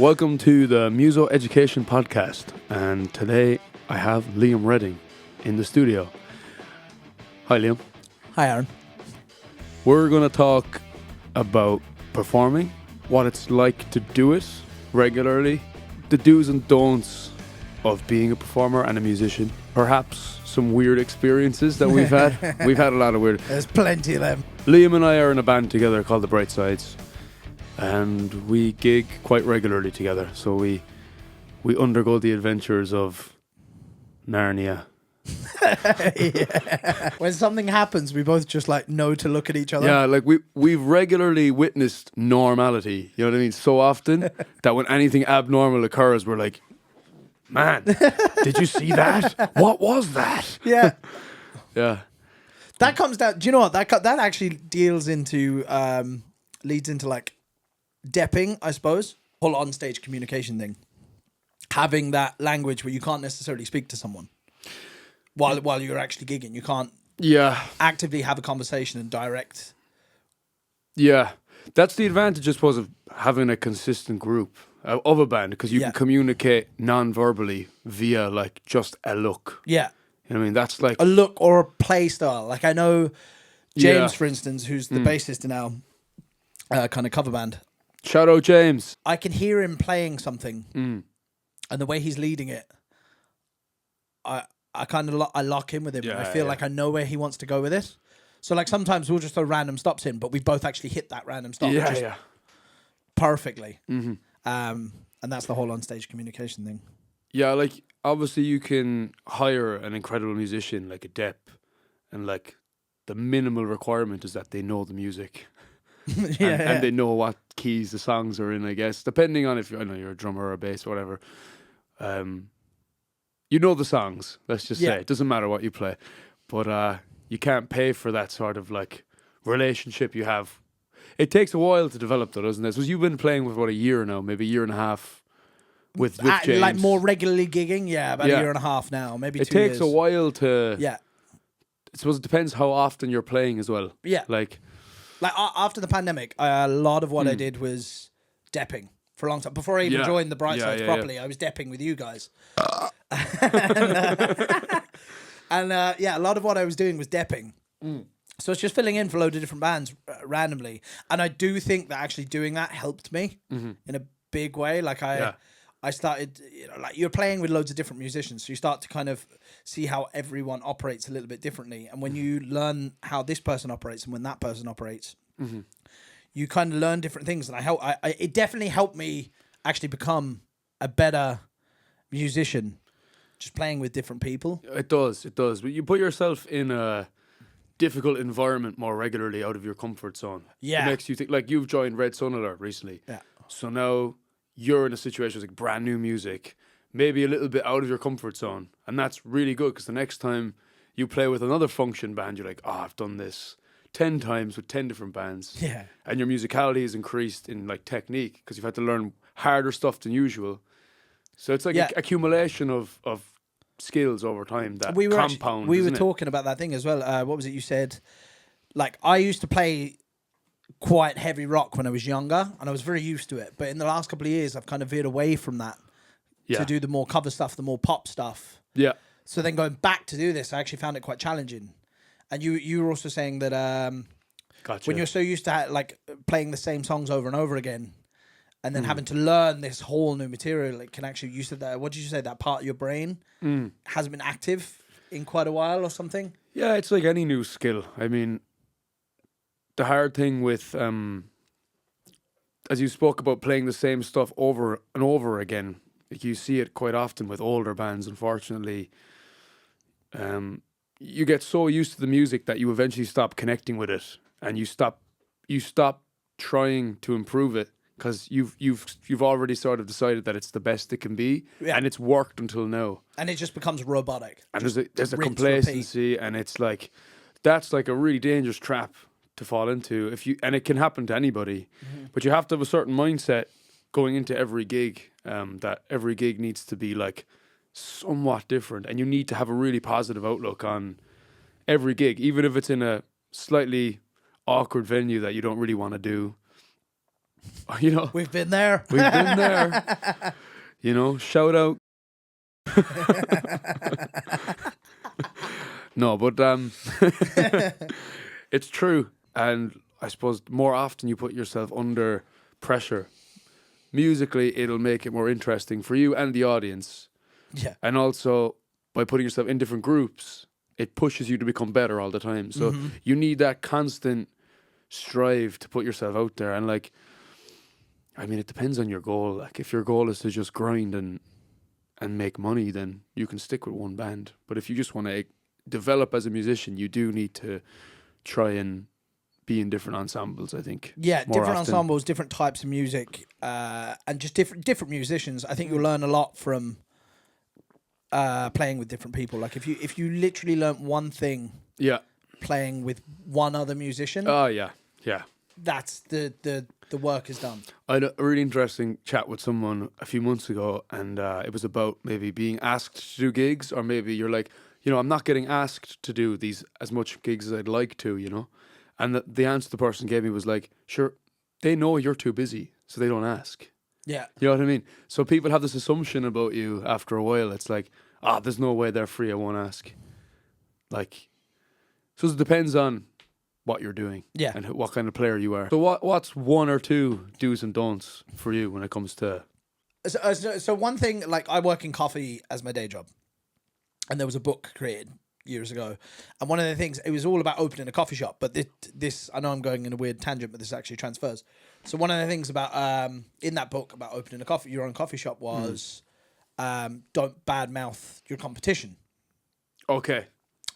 Welcome to the Muso Education Podcast, and today I have Liam Redding in the studio. Hi Liam. Hi Aaron. We're going to talk about performing, what it's like to do it regularly, the do's and don'ts of being a performer and a musician, perhaps some weird experiences that we've had. We've had a lot of weird. There's plenty of them. Liam and I are in a band together called The Bright Sides, and we gig quite regularly together. So we undergo the adventures of Narnia. Yeah. When something happens, we both just know to look at each other. Yeah, like we've regularly witnessed normality. You know what I mean? So often that when anything abnormal occurs, we're like, man, did you see that? What was that? Yeah. Yeah. That comes down. Do you know what? That actually leads into depping, I suppose. Whole on-stage communication thing. Having that language where you can't necessarily speak to someone while you're actually gigging. You can't actively have a conversation and direct. Yeah. That's the advantage, I suppose, of having a consistent group of a band, because you can communicate non-verbally via just a look. Yeah. You know what I mean? That's like a look or a play style. Like I know James, for instance, who's the bassist in our kind of cover band. Shout out James. I can hear him playing something, and the way he's leading it, I kind of I lock in with him. I feel like I know where he wants to go with it. So sometimes we'll just throw random stops in, but we both actually hit that random stop perfectly. Mm-hmm. And that's the whole on-stage communication thing. Yeah, obviously you can hire an incredible musician like a Depp, and the minimal requirement is that they know the music. And they know what keys the songs are in, I guess, depending on if you're a drummer or a bass or whatever. You know the songs, let's just say. It doesn't matter what you play. But you can't pay for that sort of relationship you have. It takes a while to develop though, doesn't it? So you've been playing with a year now, maybe a year and a half with James. More regularly gigging, about a year and a half now, maybe 2 years. It takes a while to... Yeah. I suppose it depends how often you're playing as well. Yeah. After the pandemic, a lot of what I did was depping for a long time. Before I even joined the Bright Sides properly, I was depping with you guys. And a lot of what I was doing was depping. So it's just filling in for a load of different bands randomly. And I do think that actually doing that helped me in a big way. I started, you're playing with loads of different musicians, so you start to kind of see how everyone operates a little bit differently. And when you learn how this person operates and when that person operates, you kind of learn different things. And it definitely helped me actually become a better musician, just playing with different people. It does. But you put yourself in a difficult environment more regularly, out of your comfort zone. Yeah. It makes you think, you've joined Red Sun Alert recently. Yeah. So now you're in a situation with brand new music, maybe a little bit out of your comfort zone. And that's really good, because the next time you play with another function band, you're like, I've done this 10 times with 10 different bands. Yeah. And your musicality is increased in technique, because you've had to learn harder stuff than usual. So it's accumulation of skills over time that compound. We were talking about that thing as well. What was it you said? I used to play quite heavy rock when I was younger, and I was very used to it. But in the last couple of years, I've kind of veered away from that to do the more cover stuff, the more pop stuff. Yeah. So then going back to do this, I actually found it quite challenging. And you were also saying that when you're so used to playing the same songs over and over again, and then having to learn this whole new material, it can actually, you said that, what did you say, that part of your brain hasn't been active in quite a while or something? Yeah, it's like any new skill. I mean, the hard thing with, as you spoke about playing the same stuff over and over again, you see it quite often with older bands, unfortunately. You get so used to the music that you eventually stop connecting with it, and you stop trying to improve it, because you've already sort of decided that it's the best it can be, and it's worked until now. And it just becomes robotic. And there's a complacency, and it's that's a really dangerous trap to fall into, and it can happen to anybody. But you have to have a certain mindset going into every gig, that every gig needs to be somewhat different, and you need to have a really positive outlook on every gig, even if it's in a slightly awkward venue that you don't really want to do. You know, We've been there. we've been there. You know, shout out. No, but it's true, and I suppose more often you put yourself under pressure musically, it'll make it more interesting for you and the audience. Yeah. And also, by putting yourself in different groups, it pushes you to become better all the time. So you need that constant strive to put yourself out there. And like, I mean, it depends on your goal. Like, if your goal is to just grind and make money, then you can stick with one band. But if you just want to develop as a musician, you do need to try and be in different ensembles, I think. Yeah, different often. ensembles, different types of music, and just different musicians. I think you'll learn a lot from playing with different people. Like if you literally learnt one thing, playing with one other musician. Oh yeah. That's the work is done. I had a really interesting chat with someone a few months ago, and it was about maybe being asked to do gigs, or maybe you're like, you know, I'm not getting asked to do these as much gigs as I'd like to, you know. And the answer the person gave me was like, sure, they know you're too busy, so they don't ask. Yeah. You know what I mean? So people have this assumption about you after a while. It's like, there's no way they're free, I won't ask. Like, so it depends on what you're doing. Yeah. And what kind of player you are. So what's one or two do's and don'ts for you when it comes to... So one thing, like, I work in coffee as my day job. And there was a book created years ago, and one of the things, it was all about opening a coffee shop, but this I know I'm going in a weird tangent, but this actually transfers. So one of the things about in that book about opening your own coffee shop was don't badmouth your competition. Okay.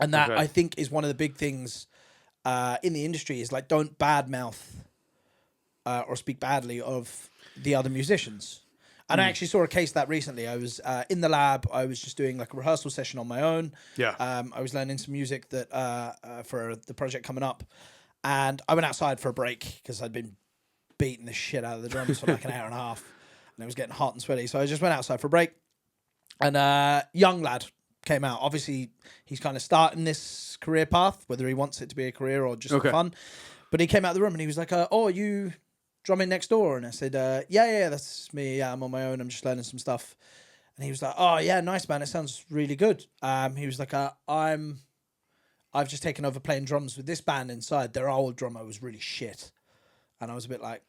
And that I think is one of the big things in the industry, is like, don't badmouth or speak badly of the other musicians. And I actually saw a case that recently. I was in the lab. I was just doing like a rehearsal session on my own. Yeah. I was learning some music that for the project coming up, and I went outside for a break because I'd been beating the shit out of the drums for like an hour and a half, and it was getting hot and sweaty. So I just went outside for a break, and a young lad came out. Obviously, he's kind of starting this career path, whether he wants it to be a career or just for fun. But he came out of the room and he was like, "Oh, you drumming next door?" And I said, yeah, that's me. Yeah, I'm on my own. I'm just learning some stuff. And he was like, "Oh yeah, nice, man. It sounds really good." He was like, I've just taken over playing drums with this band inside. Their old drummer was really shit. And I was a bit like,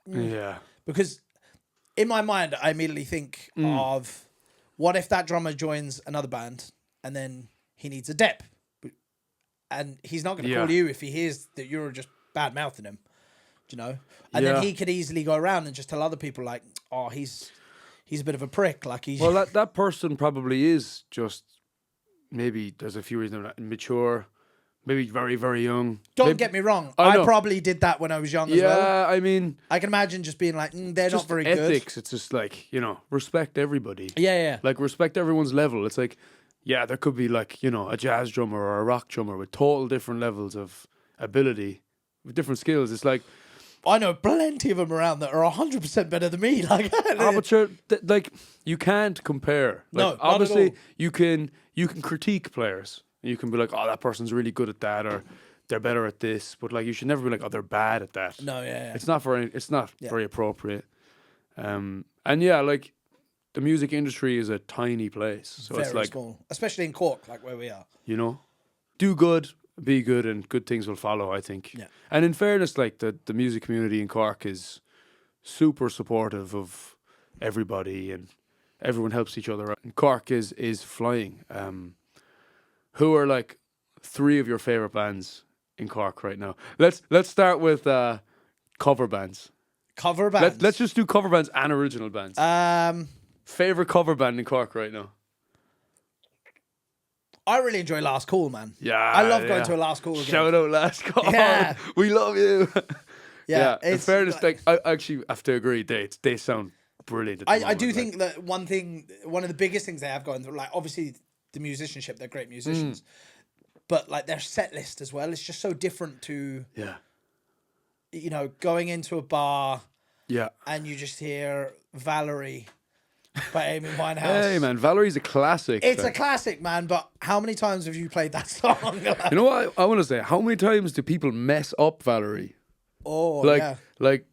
Yeah. Because in my mind, I immediately think of, what if that drummer joins another band and then he needs a dep? And he's not going to call you if he hears that you're just bad-mouthing him. You know, and then he could easily go around and just tell other people like, "Oh, he's a bit of a prick." Like he's that person probably is just, maybe there's a few reasons, immature, maybe very, very young. Don't get me wrong, I probably did that when I was young as well. Yeah, I mean, I can imagine just being like, they're not very ethics. good. It's just like, you know, respect everybody. Yeah. Like, respect everyone's level. It's like, yeah, there could be like, you know, a jazz drummer or a rock drummer with total different levels of ability, with different skills. It's like, I know plenty of them around that are 100% better than me. Like, but you're, like, you can't compare. Like, no, obviously you can critique players. You can be like, "Oh, that person's really good at that," or "They're better at this." But like, you should never be like, "Oh, they're bad at that." No, yeah. It's not very appropriate. And yeah, like, the music industry is a tiny place, so Very it's like small, especially in Cork, like where we are. You know, do good, be good, and good things will follow, I think. Yeah. And in fairness, like, the music community in Cork is super supportive of everybody, and everyone helps each other out. And Cork is flying. Who are like 3 of your favorite bands in Cork right now? Let's start with cover bands. Cover bands. Let's just do cover bands and original bands. Favorite cover band in Cork right now? I really enjoy Last Call, man. Yeah, I love going to a Last Call again. Shout out Last Call. Yeah. We love you. Yeah. In fairness, like, I actually have to agree, they sound brilliant at the I moment, do like. think that one of the biggest things they have going through, like, obviously the musicianship, they're great musicians, but like their set list as well is just so different to, you know, going into a bar and you just hear Valerie by Amy Winehouse. Hey man, Valerie's a classic. It's a classic, man, but how many times have you played that song? You know what I want to say? How many times do people mess up Valerie? Oh, like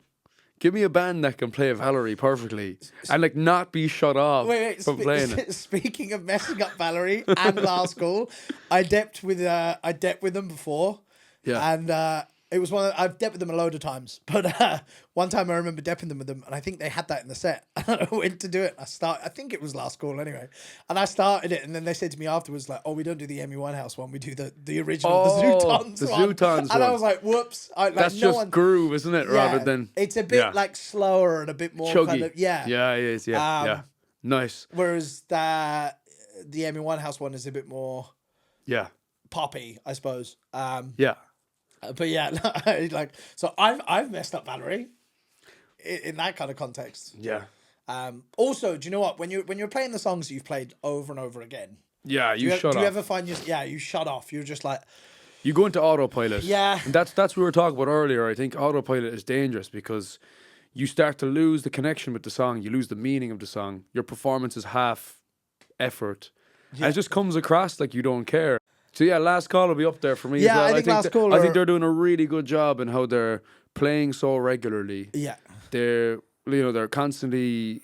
Give me a band that can play Valerie perfectly and like not be shut off from playing it. Speaking of messing up Valerie and Last Call, I depped with them before. Yeah. And it was I've depped with them a load of times, but one time I remember depping them with them, and I think they had that in the set. And I went to do it. I think it was Last Call anyway, and I started it, and then they said to me afterwards, like, "Oh, we don't do the Amy Winehouse one. We do the original, the Zootons one." And I was like, "Whoops!" That's just groove, isn't it? Rather than it's a bit like slower and a bit more chuggy. Kind of, yeah, it is. Yeah, nice. Whereas the Amy Winehouse one is a bit more poppy, I suppose. Yeah. But yeah, like, so I've messed up Valerie in that kind of context. Yeah. Also, do you know what? When you're playing the songs that you've played over and over again, yeah, do you ever find you shut off? You're just like, you go into autopilot. Yeah. And that's what we were talking about earlier. I think autopilot is dangerous because you start to lose the connection with the song. You lose the meaning of the song. Your performance is half effort. Yeah. And it just comes across like you don't care. So yeah, Last Call will be up there for me as well. I think Last Call I think they're doing a really good job in how they're playing so regularly. Yeah. They're constantly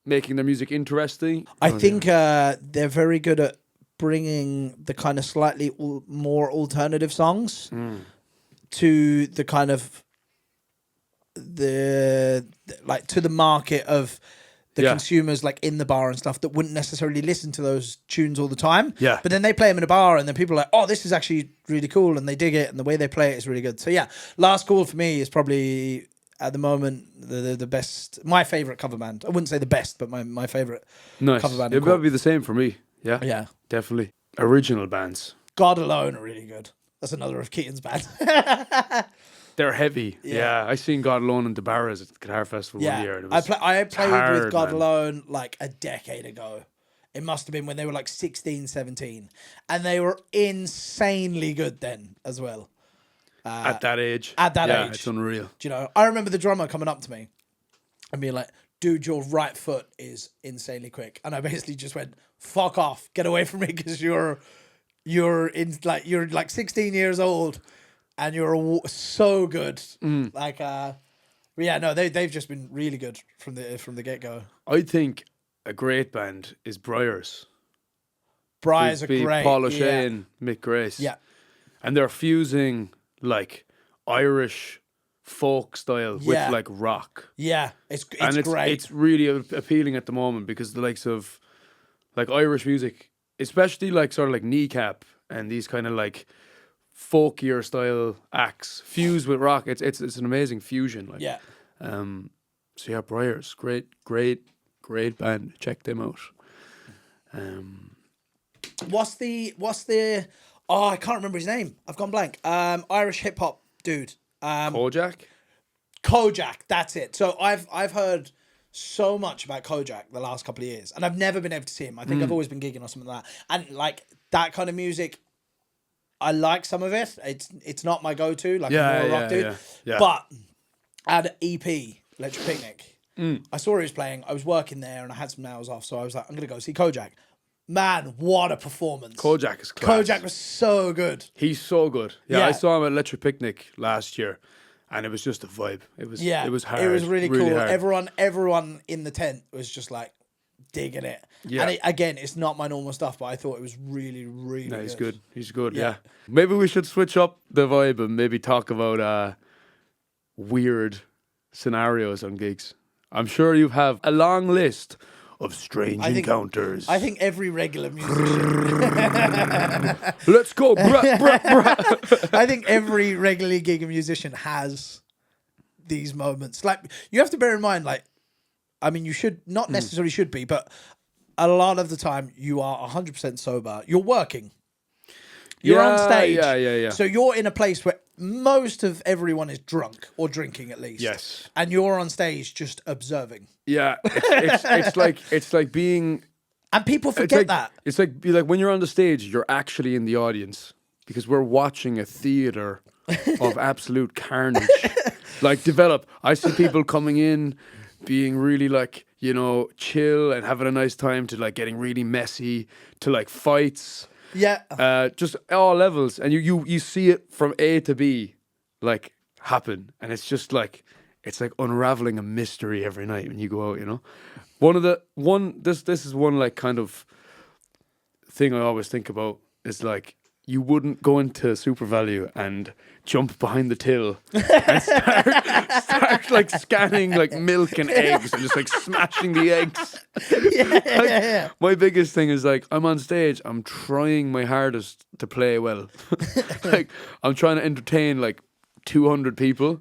making their music interesting. I think they're very good at bringing the kind of slightly more alternative songs to the kind of to the market of the consumers, like in the bar and stuff, that wouldn't necessarily listen to those tunes all the time. Yeah. But then they play them in a bar, and then people are like, "Oh, this is actually really cool," and they dig it, and the way they play it is really good. So yeah, Last Call for me is probably at the moment the best, my favorite cover band. I wouldn't say the best, but my favorite cover band. It would be the same for me. Yeah. Yeah. Definitely. Original bands. God Alone are really good. That's another of Keaton's bands. They're heavy. Yeah. I seen God Alone in the Barras at the Guitar Festival one year. And I played with God Alone like a decade ago. It must have been when they were like 16, 17. And they were insanely good then as well. At that age. Age. It's unreal. Do you know, I remember the drummer coming up to me and being like, "Dude, your right foot is insanely quick." And I basically just went, "Fuck off. Get away from me, because you're like 16 years old. And you're so good." Like, but yeah, no, they've just been really good from the get go. I think a great band is Briars. Briars are great. Paul O'Shea and Mick Grace. Yeah, and they're fusing like Irish folk style with like rock. Yeah, it's great. It's really appealing at the moment because the likes of like Irish music, especially like sort of like Kneecap and these kind of like folkier style acts fused with rock. It's an amazing fusion. Like, yeah. So yeah, Briars, great band. Check them out. What's the? Oh, I can't remember his name. I've gone blank. Irish hip hop dude. Kojak. That's it. So I've heard so much about Kojak the last couple of years, and I've never been able to see him. I think I've always been gigging or something like that. And like that kind of music, I like some of it. It's not my go-to, like a more rock dude. Yeah. But at EP, Electric Picnic, I saw he was playing. I was working there and I had some hours off, so I was like, I'm gonna go see Kojak. Man, what a performance! Kojak is class. Kojak was so good. He's so good. Yeah, I saw him at Electric Picnic last year, and it was just a vibe. It was hard. It was really cool. Hard. Everyone in the tent was just like digging it. Yeah. And again, it's not my normal stuff, but I thought it was really, really good. He's good. He's good, yeah. Maybe we should switch up the vibe and maybe talk about weird scenarios on gigs. I'm sure you have a long list of strange encounters. I think every regular musician... Let's go, bruh. I think every regularly gigging musician has these moments. Like, you have to bear in mind, like, I mean, you should, not necessarily should be, but a lot of the time you are 100% sober. You're working. You're on stage. Yeah. So you're in a place where most of everyone is drunk or drinking at least. Yes. And you're on stage just observing. Yeah. It's like being... And people forget that. It's like when you're on the stage, you're actually in the audience because we're watching a theater of absolute carnage. Like develop. I see people coming in being really like, you know, chill and having a nice time to like getting really messy to like fights. Yeah. Just all levels. And you see it from A to B like happen. And it's just like, it's like unraveling a mystery every night when you go out, you know. This is one like kind of thing I always think about is like you wouldn't go into Super Value and jump behind the till and start like scanning like milk and eggs and just like smashing the eggs. My biggest thing is like I'm on stage, I'm trying my hardest to play well. Like I'm trying to entertain like 200 people.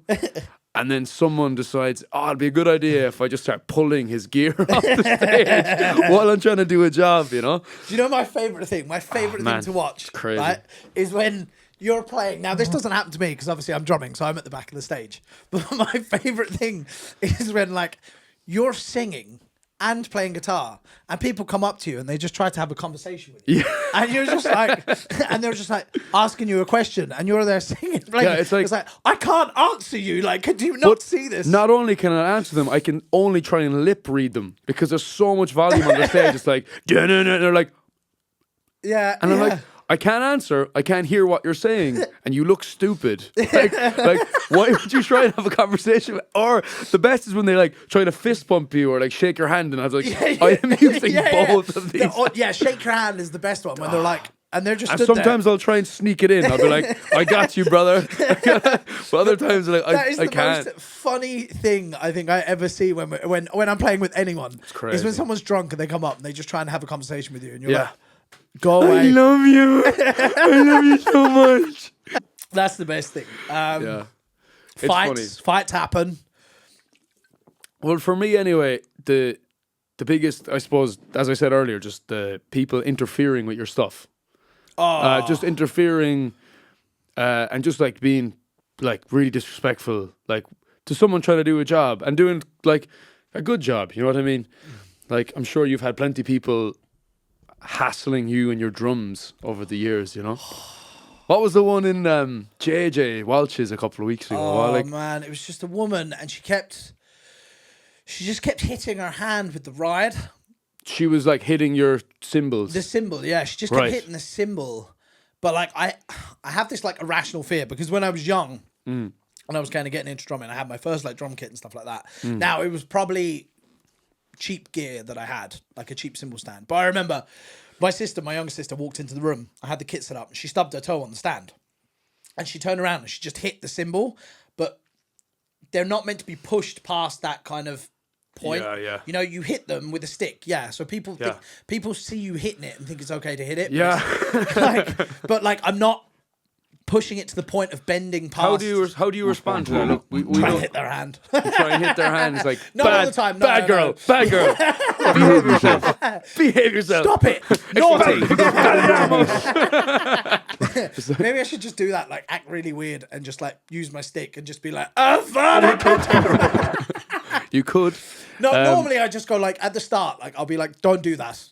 And then someone decides, it'd be a good idea if I just start pulling his gear off the stage while I'm trying to do a job, you know? Do you know my favourite thing? My favourite thing to watch, right, is when you're playing. Now, this doesn't happen to me because obviously I'm drumming, so I'm at the back of the stage. But my favourite thing is when, like, you're singing and playing guitar, and people come up to you and they just try to have a conversation with you. Yeah. And you're just like, and they're just like asking you a question, and you're there singing. Like, it's like, I can't answer you. Like, could you not see this? Not only can I answer them, I can only try and lip read them because there's so much volume on the stage. It's like, they're like, yeah. And I'm like, I can't answer. I can't hear what you're saying, and you look stupid. Like, why would you try and have a conversation? Or the best is when they like try to fist bump you or like shake your hand, and I was like, I am using both of these. Shake your hand is the best one when they're like, and they're just. And sometimes I'll try and sneak it in. I'll be like, I got you, brother. But other times, like, that is I the can't. most funny thing I think I ever see when I'm playing with anyone. It's crazy. Is when someone's drunk and they come up and they just try and have a conversation with you, and you're like. Go away. I love you. I love you so much. That's the best thing. It's fights happen. Well, for me anyway, the biggest, I suppose, as I said earlier, just the people interfering with your stuff. Just interfering and just like being like really disrespectful, like to someone trying to do a job and doing like a good job. You know what I mean? Like I'm sure you've had plenty of people hassling you and your drums over the years, you know. What was the one in JJ Welch's a couple of weeks ago? Oh man, it was just a woman, and she just kept hitting her hand with the ride. She was like hitting your cymbals. The cymbal, yeah. She just kept hitting the cymbal. But like I have this like irrational fear because when I was young, and I was kind of getting into drumming, I had my first like drum kit and stuff like that. Now it was probably cheap gear that I had, like a cheap cymbal stand. But I remember my younger sister, walked into the room. I had the kit set up, and she stubbed her toe on the stand. And she turned around and she just hit the cymbal, but they're not meant to be pushed past that kind of point. Yeah. You know, you hit them with a stick. Yeah. So people see you hitting it and think it's okay to hit it. Yeah. But I'm not pushing it to the point of bending past. How do you respond to that? Look, we try and hit their hand. Try and hit their hands like not all the time. No, bad girl. Behave yourself. Behave yourself. Stop it. Naughty. Maybe I should just do that. Like act really weird and just like use my stick and just be like, You could. No, normally I just go like at the start. Like I'll be like, don't do that.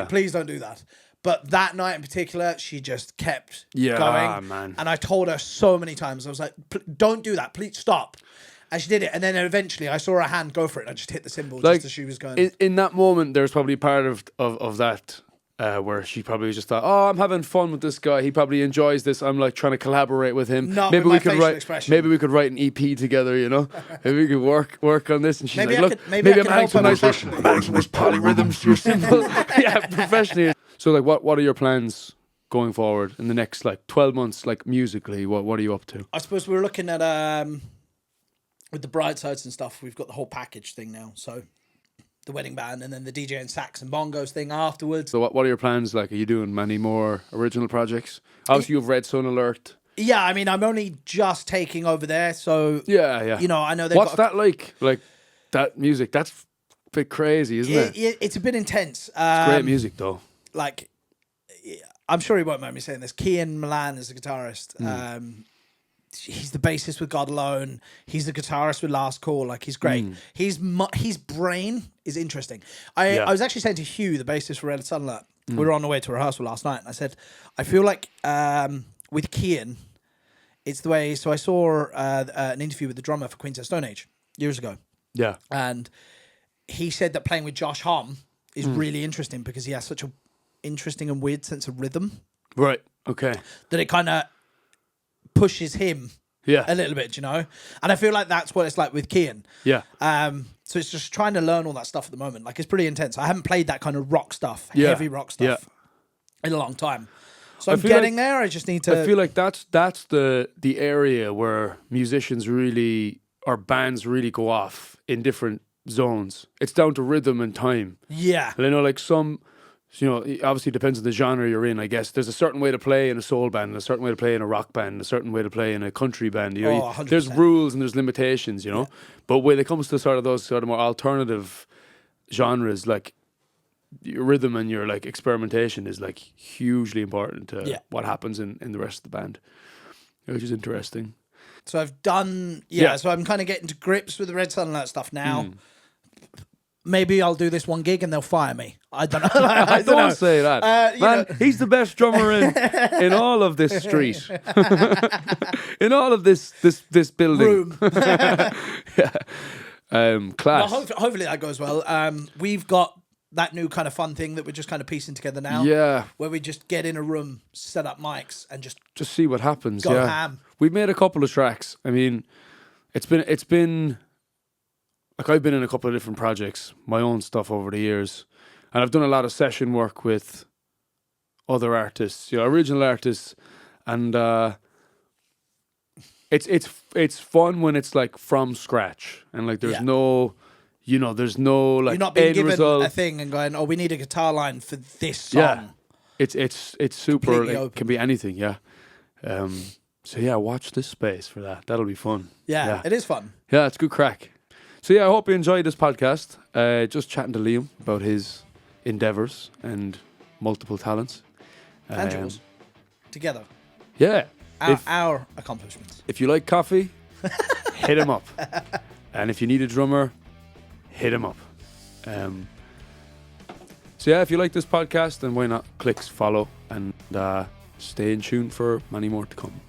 Please don't do that. But that night in particular, she just kept going. Man. And I told her so many times, I was like, don't do that. Please stop. And she did it. And then eventually I saw her hand go for it. And I just hit the cymbal just as she was going. In that moment, there's probably part of that where she probably just thought, I'm having fun with this guy. He probably enjoys this. I'm like trying to collaborate with him. Maybe we could write an EP together, you know? Maybe we could work on this. And she's maybe like, maybe I'm adding some nice polyrhythms to your cymbal. Yeah, professionally. So like what are your plans going forward in the next like 12 months, like musically? What are you up to? I suppose we're looking at with the bridesides and stuff, we've got the whole package thing now. So the wedding band and then the DJ and sax and bongos thing afterwards. So what are your plans like? Are you doing many more original projects? Obviously you've Red Sun Alert. Yeah, I mean I'm only just taking over there, so yeah. You know, I know what's that like? Like that music, that's a bit crazy, isn't it? It's a bit intense. It's great music though. Like, I'm sure he won't mind me saying this. Kian Milan is the guitarist. He's the bassist with God Alone. He's the guitarist with Last Call. Like, he's great. His brain is interesting. I was actually saying to Hugh, the bassist for Red Sun Alert, we were on the way to rehearsal last night, and I said, I feel like with Kian, it's the way. So I saw an interview with the drummer for Queens of Stone Age years ago. Yeah. And he said that playing with Josh Homme is really interesting because he has such a interesting and weird sense of rhythm. Right. Okay. That it kind of pushes him Yeah. a little bit, you know. And I feel like that's what it's like with Kian. Yeah. So it's just trying to learn all that stuff at the moment. Like, it's pretty intense. I haven't played that kind of rock stuff, Yeah. heavy rock stuff, in a long time. So I'm feel getting like- there. I just need to. I feel like that's the area where musicians really, or bands really go off in different zones. It's down to rhythm and time. Yeah. And I know, like, some, you know, it obviously depends on the genre you're in, I guess. There's a certain way to play in a soul band, and a certain way to play in a rock band, and a certain way to play in a country band. You know, 100%. there's rules and there's limitations, you know. But when it comes to sort of those sort of more alternative genres, like, your rhythm and your, like, experimentation is, like, hugely important to what happens in the rest of the band, which is interesting. So I've done, so I'm kind of getting to grips with the Red Sun and that stuff now. Maybe I'll do this one gig and they'll fire me. I don't know. I don't know. Say that. Man, he's the best drummer in all of this street. In all of this building. Room. Class. Well, hopefully that goes well. We've got that new kind of fun thing that we're just kind of piecing together now. Yeah. Where we just get in a room, set up mics, and just see what happens. Go ham. We've made a couple of tracks. I mean, it's been like, I've been in a couple of different projects, my own stuff over the years, and I've done a lot of session work with other artists, you know, original artists, and it's fun when it's like from scratch, and like there's no, you know, there's no like you're not being given result. a thing and going, oh, we need a guitar line for this song. Yeah, it's super. Completely It open. can be anything. Yeah. So yeah, watch this space for that. That'll be fun. Yeah, it is fun. Yeah, it's good crack. So yeah, I hope you enjoyed this podcast. Just chatting to Liam about his endeavours and multiple talents. And yours. Together. Yeah. Our accomplishments. If you like coffee, hit him up. And if you need a drummer, hit him up. So yeah, if you like this podcast, then why not click follow and stay in tune for many more to come.